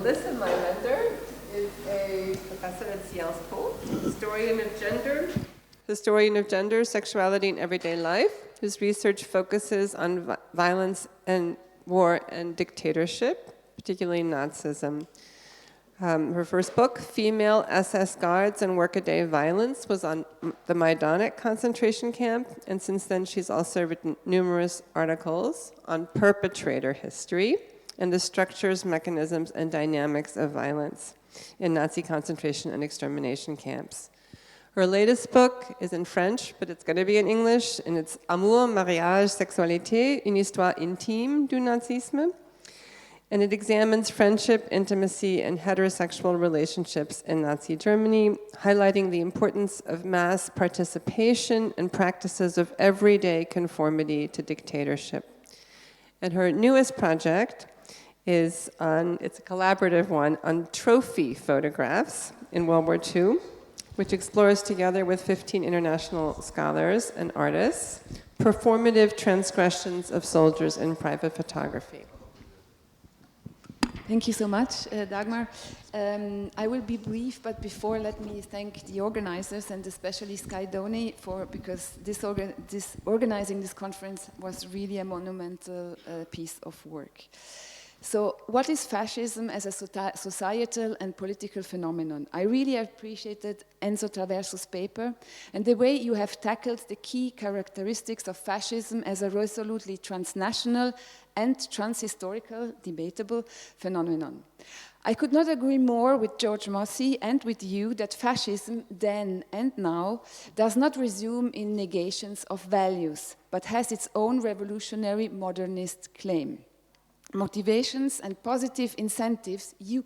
Elissa Mailänder is a professor at Schields, historian of gender, sexuality, and everyday life, whose research focuses on violence and war and dictatorship, particularly Nazism. Her first book, Female SS Guards and Workaday Violence, was on the Majdanek concentration camp, and since then she's also written numerous articles on perpetrator history and the structures, mechanisms, and dynamics of violence in Nazi concentration and extermination camps. Her latest book is in French, but it's going to be in English, and it's Amour, Mariage, Sexualité, une histoire intime du nazisme. And it examines friendship, intimacy, and heterosexual relationships in Nazi Germany, highlighting the importance of mass participation and practices of everyday conformity to dictatorship. And her newest project is it's a collaborative one, on trophy photographs in World War II, which explores together with 15 international scholars and artists, performative transgressions of soldiers in private photography. Thank you so much, Dagmar. I will be brief, but before, let me thank the organizers and especially Sky Doney because organizing this conference was really a monumental piece of work. So, what is fascism as a societal and political phenomenon? I really appreciated Enzo Traverso's paper and the way you have tackled the key characteristics of fascism as a resolutely transnational and transhistorical, debatable phenomenon. I could not agree more with George Mosse and with you that fascism then and now does not resume in negations of values, but has its own revolutionary modernist claim. Motivations and positive incentives, you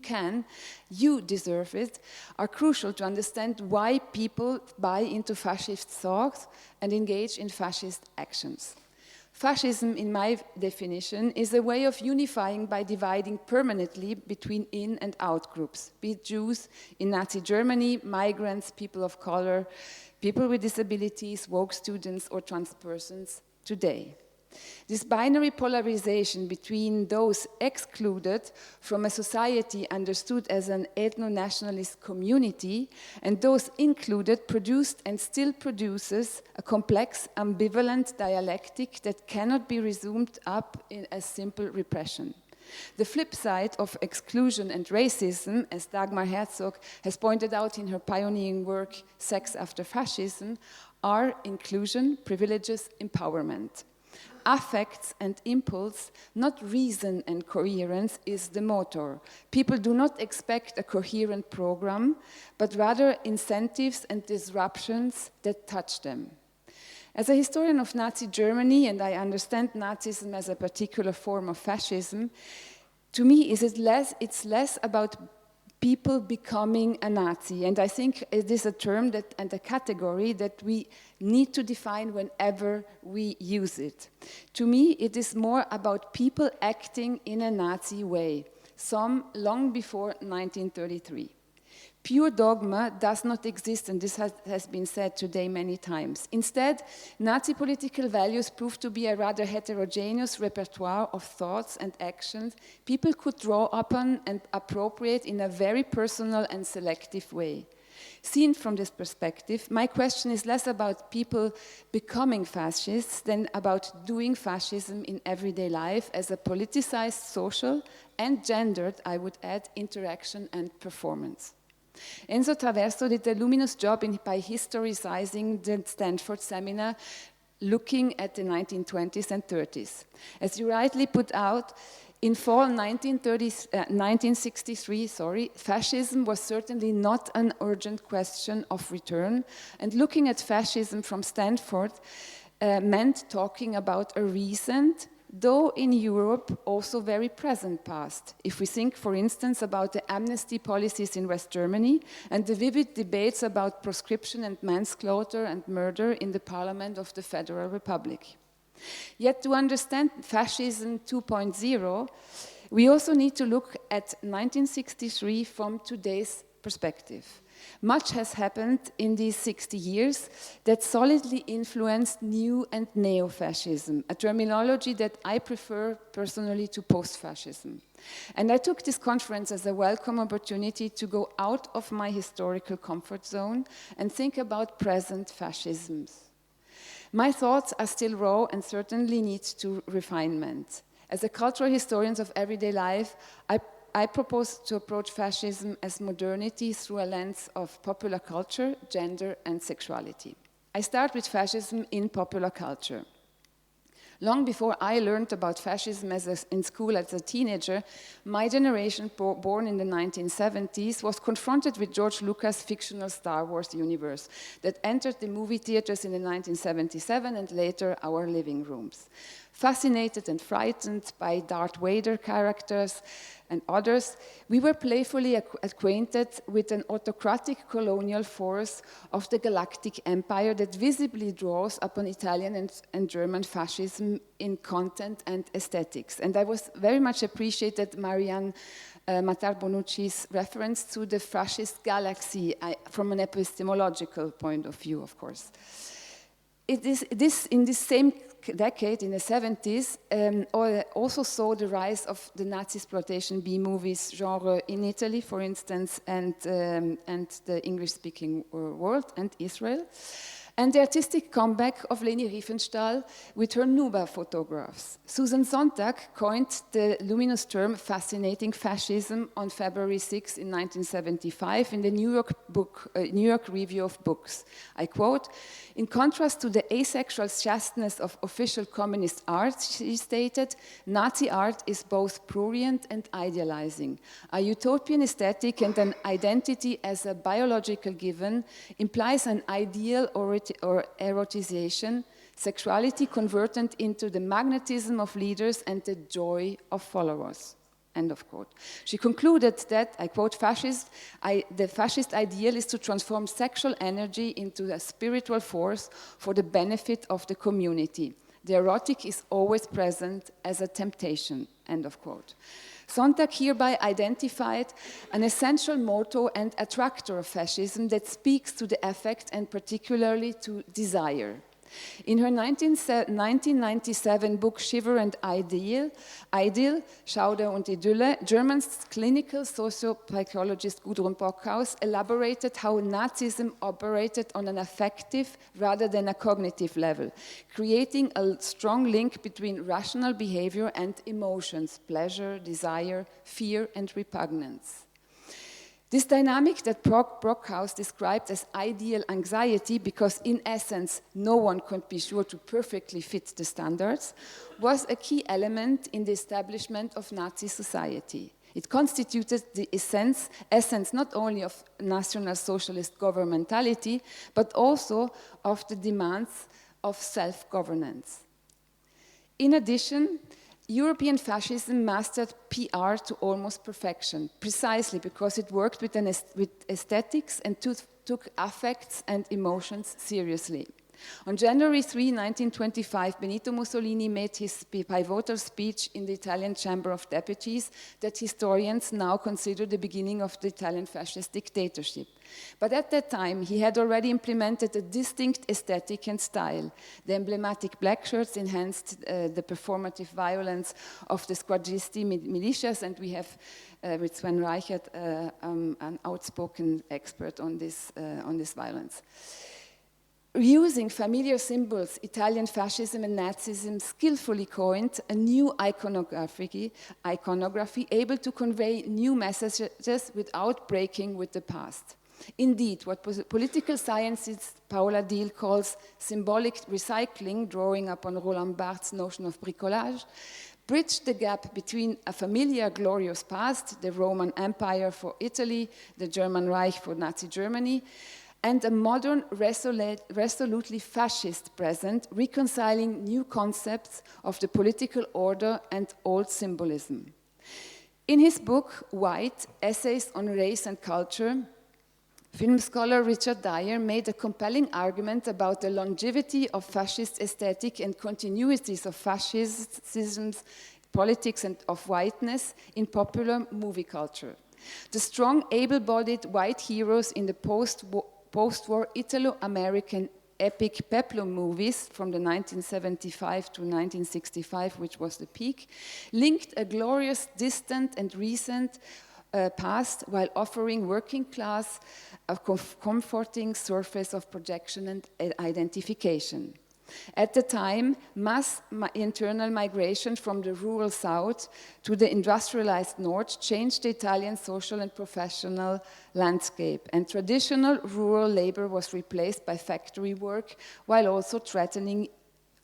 deserve it, are crucial to understand why people buy into fascist thought and engage in fascist actions. Fascism, in my definition, is a way of unifying by dividing permanently between in and out groups, be it Jews in Nazi Germany, migrants, people of color, people with disabilities, woke students, or trans persons today. This binary polarization between those excluded from a society understood as an ethno-nationalist community and those included produced and still produces a complex, ambivalent dialectic that cannot be resumed up in a simple repression. The flip side of exclusion and racism, as Dagmar Herzog has pointed out in her pioneering work, Sex After Fascism, are inclusion, privileges, empowerment. Affects and impulse, not reason and coherence, is the motor. People do not expect a coherent program, but rather incentives and disruptions that touch them. As a historian of Nazi Germany, and I understand Nazism as a particular form of fascism, to me it's less about people becoming a Nazi. And I think it is a term and a category that we need to define whenever we use it. To me, it is more about people acting in a Nazi way, some long before 1933. Pure dogma does not exist, and this has been said today many times. Instead, Nazi political values proved to be a rather heterogeneous repertoire of thoughts and actions people could draw upon and appropriate in a very personal and selective way. Seen from this perspective, my question is less about people becoming fascists than about doing fascism in everyday life as a politicized social and gendered, I would add, interaction and performance. Enzo Traverso did a luminous job by historicizing the Stanford seminar looking at the 1920s and 30s. As you rightly put out, in fall 1963, fascism was certainly not an urgent question of return, and looking at fascism from Stanford meant talking about a recent, though in Europe also very present past. If we think, for instance, about the amnesty policies in West Germany and the vivid debates about proscription and manslaughter and murder in the Parliament of the Federal Republic. Yet to understand fascism 2.0, we also need to look at 1963 from today's perspective. Much has happened in these 60 years that solidly influenced neo and neo-fascism, a terminology that I prefer personally to post-fascism. And I took this conference as a welcome opportunity to go out of my historical comfort zone and think about present fascisms. My thoughts are still raw and certainly need to refinement. As a cultural historian of everyday life, I propose to approach fascism as modernity through a lens of popular culture, gender, and sexuality. I start with fascism in popular culture. Long before I learned about fascism in school as a teenager, my generation, born in the 1970s, was confronted with George Lucas' fictional Star Wars universe that entered the movie theaters in the 1977 and later our living rooms. Fascinated and frightened by Darth Vader characters and others, we were playfully acquainted with an autocratic colonial force of the galactic empire that visibly draws upon Italian and German fascism in content and aesthetics. And I was very much appreciated Marianne Matar Bonucci's reference to the fascist galaxy from an epistemological point of view, of course. It is in this same decade, in the 70s, also saw the rise of the Nazi-exploitation B-movies genre in Italy, for instance, and the English-speaking world and Israel. And the artistic comeback of Leni Riefenstahl with her Nuba photographs. Susan Sontag coined the luminous term fascinating fascism on February 6 in 1975 in the New York Review of Books. I quote, "In contrast to the asexual chasteness of official communist art," she stated, "Nazi art is both prurient and idealizing. A utopian aesthetic and an identity as a biological given implies an ideal or erotization, sexuality converted into the magnetism of leaders and the joy of followers." End of quote. She concluded that, I quote, the fascist ideal is to transform sexual energy into a spiritual force for the benefit of the community. The erotic is always present as a temptation, end of quote. Sontag hereby identified an essential motto and attractor of fascism that speaks to the affect and particularly to desire. In her 1997 book Shiver and Idyll, Schauder und Idylle, German clinical sociopsychologist Gudrun Bockhaus elaborated how Nazism operated on an affective rather than a cognitive level, creating a strong link between rational behavior and emotions, pleasure, desire, fear, and repugnance. This dynamic that Brockhaus described as ideal anxiety, because in essence no one could be sure to perfectly fit the standards, was a key element in the establishment of Nazi society. It constituted the essence not only of National Socialist governmentality, but also of the demands of self-governance. In addition, European fascism mastered PR to almost perfection, precisely because it worked with aesthetics and took affects and emotions seriously. On January 3, 1925, Benito Mussolini made his pivotal speech in the Italian Chamber of Deputies that historians now consider the beginning of the Italian fascist dictatorship. But at that time, he had already implemented a distinct aesthetic and style. The emblematic black shirts enhanced the performative violence of the squadristi militias, and we have with Sven Reichert an outspoken expert on this violence. Using familiar symbols, Italian fascism and Nazism skillfully coined a new iconography able to convey new messages without breaking with the past. Indeed, what political scientist Paula Diehl calls symbolic recycling, drawing upon Roland Barthes' notion of bricolage, bridged the gap between a familiar glorious past, the Roman Empire for Italy, the German Reich for Nazi Germany, and a modern, resolutely fascist present, reconciling new concepts of the political order and old symbolism. In his book, White, Essays on Race and Culture, film scholar Richard Dyer made a compelling argument about the longevity of fascist aesthetic and continuities of fascism's politics and of whiteness in popular movie culture. The strong, able-bodied white heroes in the post-war Italo-American epic peplum movies from the 1975 to 1965, which was the peak, linked a glorious, distant and recent past while offering working class a comforting surface of projection and identification. At the time, mass internal migration from the rural south to the industrialized north changed the Italian social and professional landscape, and traditional rural labor was replaced by factory work, while also threatening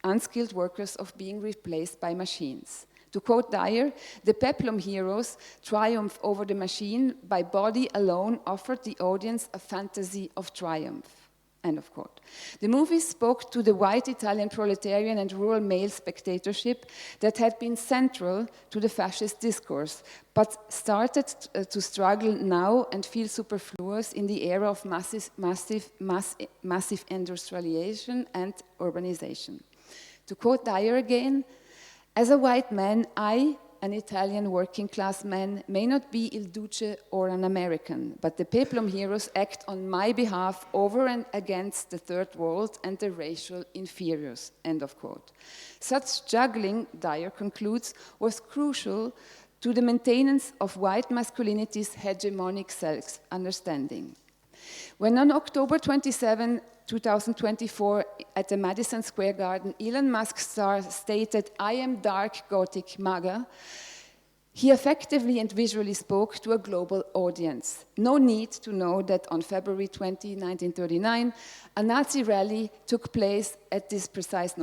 unskilled workers of being replaced by machines. To quote Dyer, the peplum heroes' triumph over the machine by body alone offered the audience a fantasy of triumph. End of quote. The movie spoke to the white Italian proletarian and rural male spectatorship that had been central to the fascist discourse, but started to struggle now and feel superfluous in the era of massive industrialization and urbanization. To quote Dyer again, as a white man, I, an Italian working class man, may not be Il Duce or an American, but the peplum heroes act on my behalf over and against the third world and the racial inferiors, end of quote. Such juggling, Dyer concludes, was crucial to the maintenance of white masculinity's hegemonic self-understanding. When on October 27, 2024, at the Madison Square Garden, Elon Musk star stated, "I am dark Gothic MAGA," he effectively and visually spoke to a global audience. No need to know that on February 20, 1939, a Nazi rally took place at this precise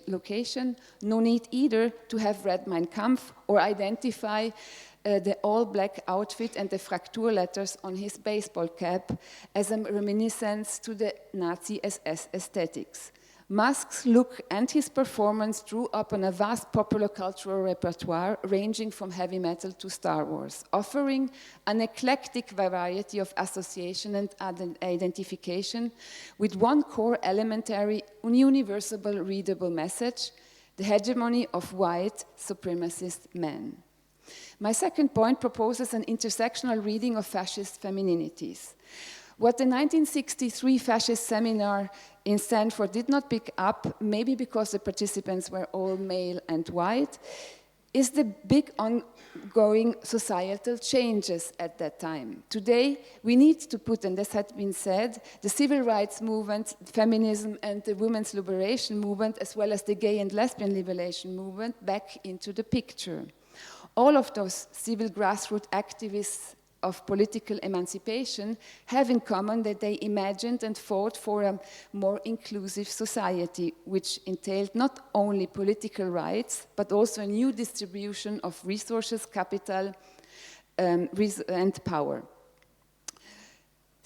location. No need either to have read Mein Kampf or identify the all-black outfit and the Fraktur letters on his baseball cap as a reminiscence to the Nazi SS aesthetics. Musk's look and his performance drew upon a vast popular cultural repertoire ranging from heavy metal to Star Wars, offering an eclectic variety of association and identification with one core elementary, universal, readable message: the hegemony of white supremacist men. My second point proposes an intersectional reading of fascist femininities. What the 1963 fascist seminar in Stanford did not pick up, maybe because the participants were all male and white, is the big ongoing societal changes at that time. Today, we need to put, and this had been said, the civil rights movement, feminism, and the women's liberation movement, as well as the gay and lesbian liberation movement, back into the picture. All of those civil grassroots activists of political emancipation have in common that they imagined and fought for a more inclusive society, which entailed not only political rights, but also a new distribution of resources, capital, and power.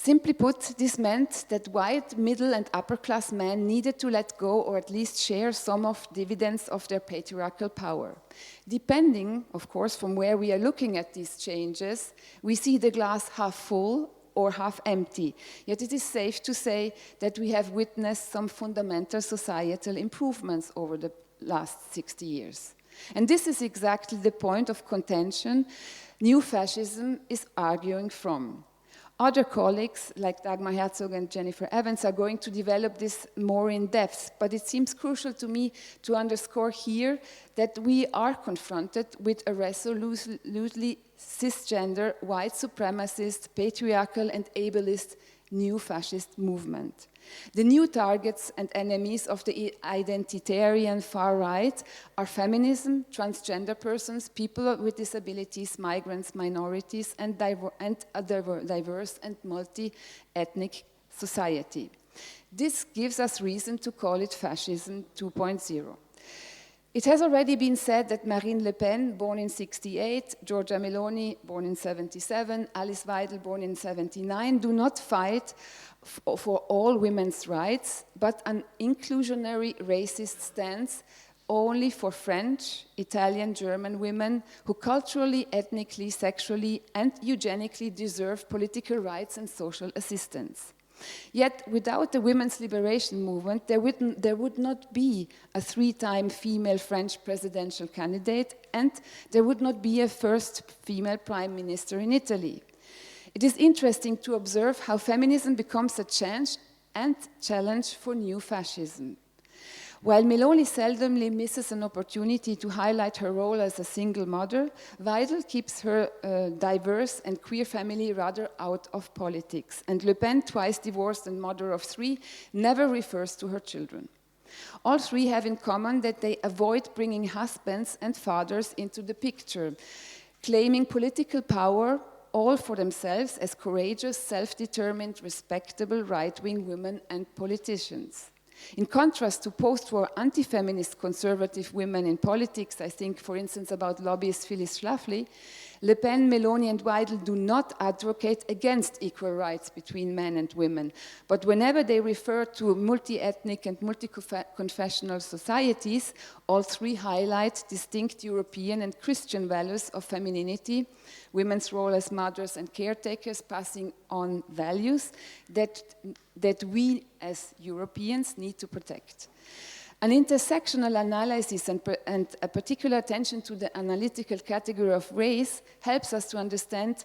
Simply put, this meant that white, middle, and upper-class men needed to let go or at least share some of dividends of their patriarchal power. Depending, of course, from where we are looking at these changes, we see the glass half full or half empty. Yet it is safe to say that we have witnessed some fundamental societal improvements over the last 60 years. And this is exactly the point of contention new fascism is arguing from. Other colleagues, like Dagmar Herzog and Jennifer Evans, are going to develop this more in depth, but it seems crucial to me to underscore here that we are confronted with a resolutely cisgender, white supremacist, patriarchal and ableist new fascist movement. The new targets and enemies of the identitarian far right are feminism, transgender persons, people with disabilities, migrants, minorities, and a diverse and multi-ethnic society. This gives us reason to call it fascism 2.0. It has already been said that Marine Le Pen, born in 68, Giorgia Meloni, born in 77, Alice Weidel, born in 79, do not fight for all women's rights, but an inclusionary racist stance only for French, Italian, German women who culturally, ethnically, sexually, and eugenically deserve political rights and social assistance. Yet, without the women's liberation movement, there would not be a 3-time female French presidential candidate, and there would not be a first female prime minister in Italy. It is interesting to observe how feminism becomes a challenge for new fascism. While Meloni seldomly misses an opportunity to highlight her role as a single mother, Vidal keeps her diverse and queer family rather out of politics. And Le Pen, twice divorced and mother of 3, never refers to her children. All 3 have in common that they avoid bringing husbands and fathers into the picture, claiming political power all for themselves as courageous, self-determined, respectable right-wing women and politicians. In contrast to post-war anti-feminist conservative women in politics, I think, for instance, about lobbyist Phyllis Schlafly, Le Pen, Meloni and Vidal do not advocate against equal rights between men and women, but whenever they refer to multi-ethnic and multi-confessional societies, all 3 highlight distinct European and Christian values of femininity, women's role as mothers and caretakers, passing on values that we as Europeans need to protect. An intersectional analysis and a particular attention to the analytical category of race helps us to understand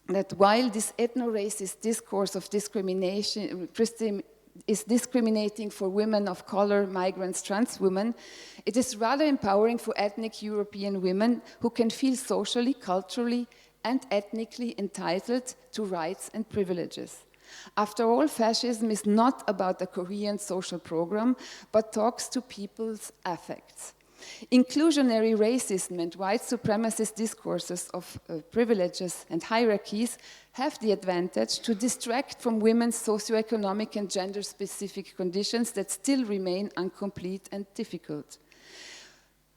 that while this ethno-racist discourse of discrimination is discriminating for women of color, migrants, trans women, it is rather empowering for ethnic European women who can feel socially, culturally, and ethnically entitled to rights and privileges. After all, fascism is not about a coherent social program, but talks to people's affects. Inclusionary racism and white supremacist discourses of privileges and hierarchies have the advantage to distract from women's socioeconomic and gender-specific conditions that still remain incomplete and difficult.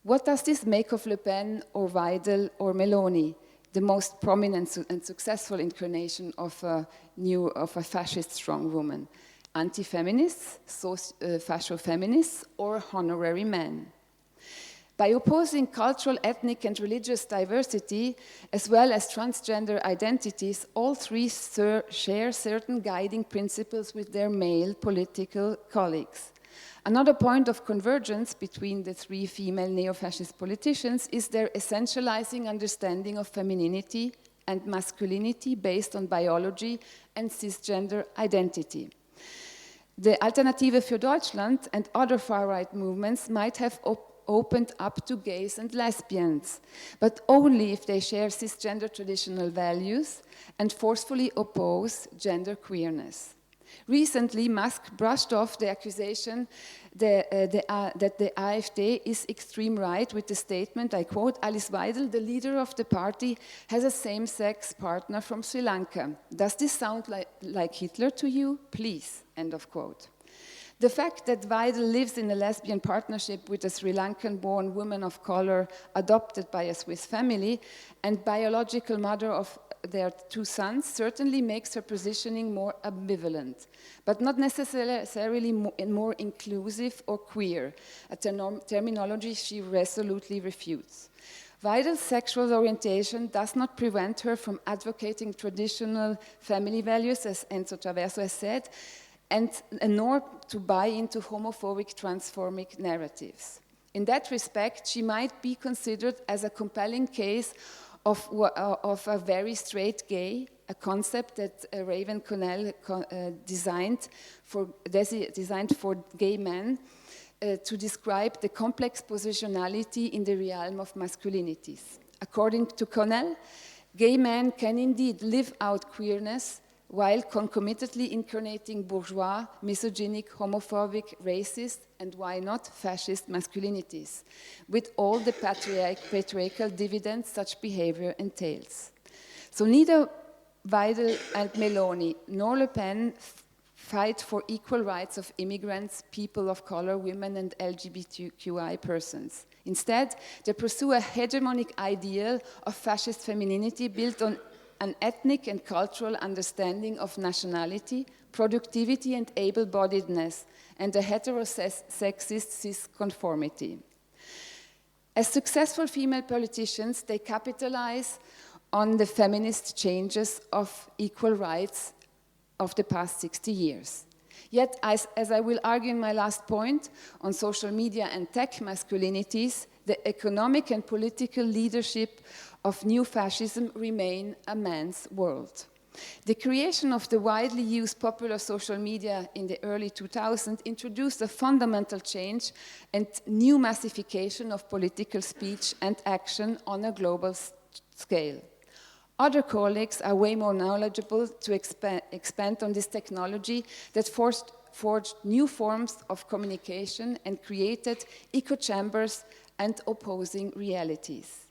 What does this make of Le Pen or Vidal or Meloni, the most prominent and successful incarnation of a fascist strong woman? Anti-feminists, fascio-feminists, or honorary men? By opposing cultural, ethnic, and religious diversity, as well as transgender identities, all 3 share certain guiding principles with their male political colleagues. Another point of convergence between the 3 female neo-fascist politicians is their essentializing understanding of femininity and masculinity based on biology and cisgender identity. The Alternative für Deutschland and other far-right movements might have opened up to gays and lesbians, but only if they share cisgender traditional values and forcefully oppose gender queerness. Recently, Musk brushed off the accusation that the AfD is extreme right with the statement, I quote, "Alice Weidel, the leader of the party, has a same-sex partner from Sri Lanka. Does this sound like Hitler to you? Please," end of quote. The fact that Vidal lives in a lesbian partnership with a Sri Lankan-born woman of color adopted by a Swiss family and biological mother of their 2 sons certainly makes her positioning more ambivalent, but not necessarily more inclusive or queer, a terminology she resolutely refutes. Vidal's sexual orientation does not prevent her from advocating traditional family values, as Enzo Traverso has said, and nor to buy into homophobic, transphobic narratives. In that respect, she might be considered as a compelling case of a very straight gay, a concept that Raven Connell designed for gay men to describe the complex positionality in the realm of masculinities. According to Connell, gay men can indeed live out queerness while concomitantly incarnating bourgeois, misogynic, homophobic, racist, and why not fascist masculinities, with all the patriarchal dividends such behavior entails. So neither Vidal and Meloni nor Le Pen fight for equal rights of immigrants, people of color, women, and LGBTQI persons. Instead, they pursue a hegemonic ideal of fascist femininity built on an ethnic and cultural understanding of nationality, productivity, and able-bodiedness, and a heterosexist cis-conformity. As successful female politicians, they capitalize on the feminist changes of equal rights of the past 60 years. Yet, as I will argue in my last point on social media and tech masculinities, the economic and political leadership of new fascism remain a man's world. The creation of the widely used popular social media in the early 2000s introduced a fundamental change and new massification of political speech and action on a global scale. Other colleagues are way more knowledgeable to expand on this technology that forged new forms of communication and created echo chambers and opposing realities.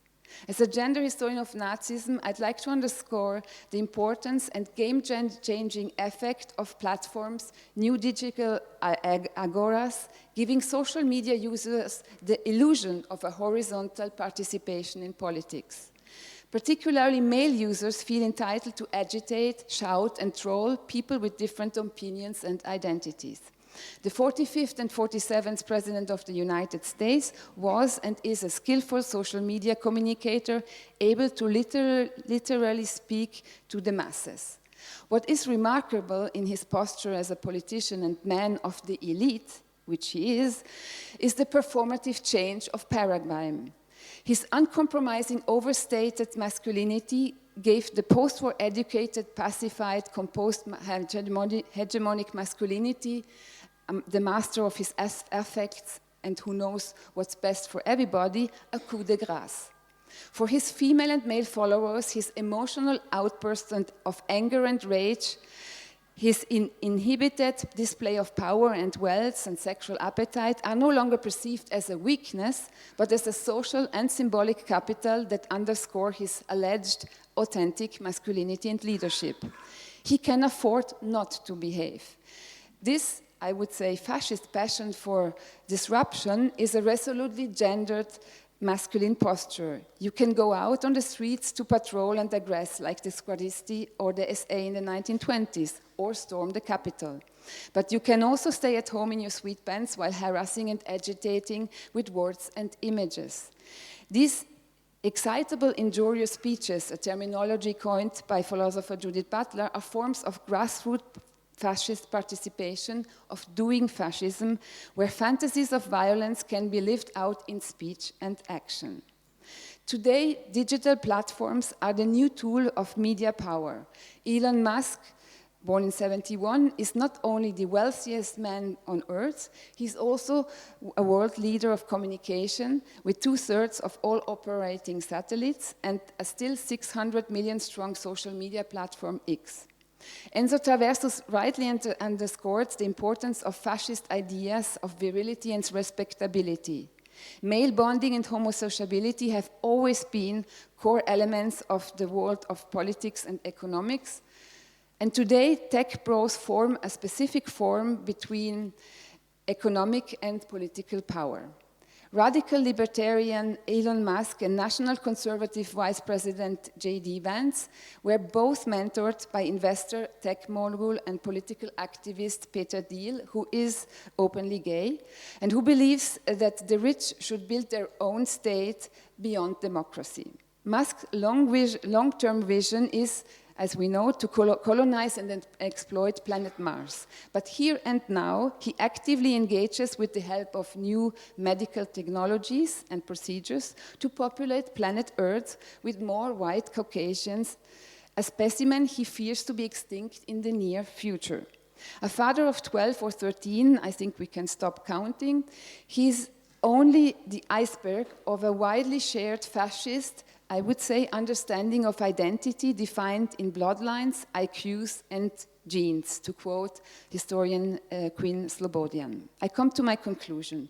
As a gender historian of Nazism, I'd like to underscore the importance and game-changing effect of platforms, new digital agoras, giving social media users the illusion of a horizontal participation in politics. Particularly male users feel entitled to agitate, shout, and troll people with different opinions and identities. The 45th and 47th President of the United States was and is a skillful social media communicator, able to literally speak to the masses. What is remarkable in his posture as a politician and man of the elite, which he is the performative change of paradigm. His uncompromising, overstated masculinity gave the post-war educated, pacified, composed hegemonic masculinity, the master of his affects and who knows what's best for everybody, a coup de grâce. For his female and male followers, his emotional outbursts of anger and rage, his inhibited display of power and wealth and sexual appetite are no longer perceived as a weakness, but as a social and symbolic capital that underscore his alleged authentic masculinity and leadership. He can afford not to behave. This, I would say, fascist passion for disruption is a resolutely gendered masculine posture. You can go out on the streets to patrol and aggress like the Squadisti or the SA in the 1920s, or storm the Capitol. But you can also stay at home in your sweatpants while harassing and agitating with words and images. These excitable, injurious speeches, a terminology coined by philosopher Judith Butler, are forms of grassroots fascist participation, of doing fascism, where fantasies of violence can be lived out in speech and action. Today, digital platforms are the new tool of media power. Elon Musk, born in 1971, is not only the wealthiest man on earth, he's also a world leader of communication with 2/3 of all operating satellites and a still 600 million strong social media platform X. Enzo Traverso rightly underscored the importance of fascist ideas of virility and respectability. Male bonding and homosociability have always been core elements of the world of politics and economics. And today, tech bros form a specific form between economic and political power. Radical libertarian Elon Musk and national conservative Vice President J.D. Vance were both mentored by investor, tech mogul, and political activist Peter Thiel, who is openly gay, and who believes that the rich should build their own state beyond democracy. Musk's long-term vision is, as we know, to colonize and exploit planet Mars. But here and now, he actively engages with the help of new medical technologies and procedures to populate planet Earth with more white Caucasians, a specimen he fears to be extinct in the near future. A father of 12 or 13, I think we can stop counting, he's only the iceberg of a widely shared fascist, I would say, understanding of identity defined in bloodlines, IQs, and genes, to quote historian Queen Slobodian. I come to my conclusion.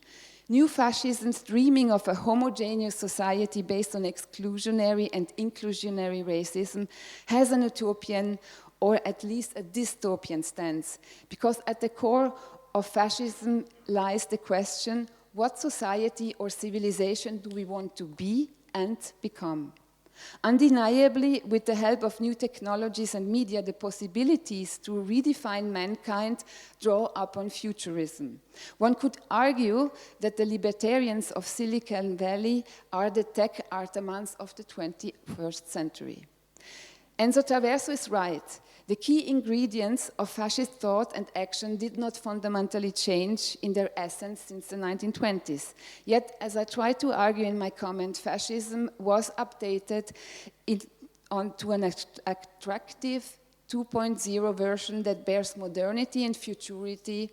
New fascisms dreaming of a homogeneous society based on exclusionary and inclusionary racism has an utopian or at least a dystopian stance, because at the core of fascism lies the question, what society or civilization do we want to be and become? Undeniably, with the help of new technologies and media, the possibilities to redefine mankind draw upon futurism. One could argue that the libertarians of Silicon Valley are the tech Artemans of the 21st century. Enzo Traverso is right. The key ingredients of fascist thought and action did not fundamentally change in their essence since the 1920s. Yet, as I tried to argue in my comment, fascism was updated onto an attractive 2.0 version that bears modernity and futurity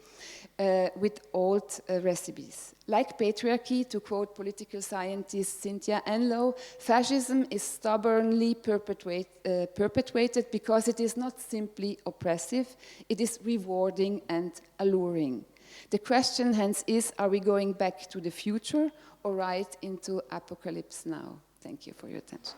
with old recipes. Like patriarchy, to quote political scientist Cynthia Enlow, fascism is stubbornly perpetuated because it is not simply oppressive, it is rewarding and alluring. The question hence is, are we going back to the future or right into apocalypse now? Thank you for your attention.